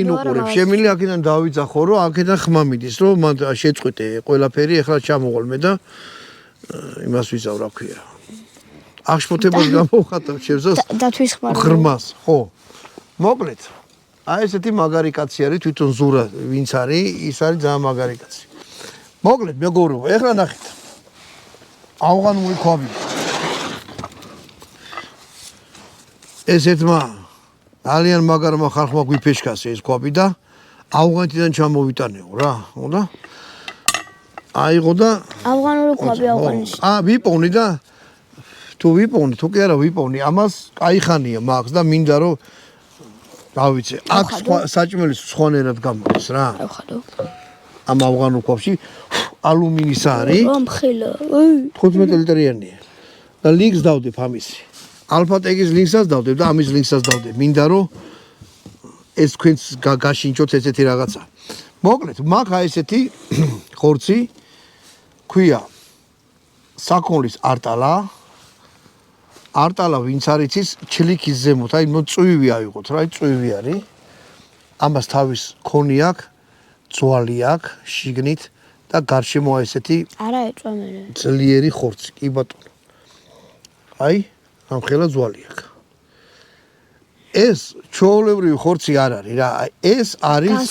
ინუყურებ, შემიძლია აქედან დავიძახო, რომ აქედან ხმა მიდის, რომ მან შეწყვიტე ყველაფერი, ეხლა ჩამოღოლმე და იმას ვიზავ, რა ქვია. აღშფოთებას გამოვხატავ შევზას დათვის ღრმას, ხო. მოკლედ. აი ესეთი მაგარი კაცი არის თვითონ ზურა, ვინც არის, ის არის ძალიან მაგარი კაცი. მოკლედ, მეგობრებო, ეხლა ნახეთ. ავღანური ქვაბი. ეს ერთმა ძალიან მაგარმა ხალხმა გვიფეშკასე ეს ქვაბი და ავღანეთიდან ჩამოვიტანეო რა, ხოდა? აიღო და ავღანური ქვაბი ავღანის. ვიპოვნი და თუ ვიპოვნი, თუ კი არა ვიპოვნი, ამას კაიხანია მაქვს და მინდა რომ რა ვიცი, აქ საჭმელის სხვანაირად გამოდის რა. ავხადო. ამ ავღანურ ქვაბში ალუმინის არის. ამხილა. 15 ლიტრიანია. და ლინკს დავდებ ამისი. ალფატეგის ლინკსაც დავდებ და ამის ლინკსაც დავდებ. მინდა რომ ეს თქვენს გაშინჩოთ ესეთი რაღაცა. მოკლედ, მაქვს აი ესეთი ხორცი, ქვია საქონლის არტალა. არტალა ვინც არის ის ჩლიკის ზემოთ, აი წვივი ავიღოთ რა, აი წვივი არის. ამას თავის ქონი აქვს, ძვალი აქვს, შიგნით და გარშემო ესეთი არა ეწვა მე. ძლიერი ხორცი, კი ბატონო. აი, ამხელა ძვალი აქვს. ეს ჩვეულებრივი ხორცი არ არის რა, ეს არის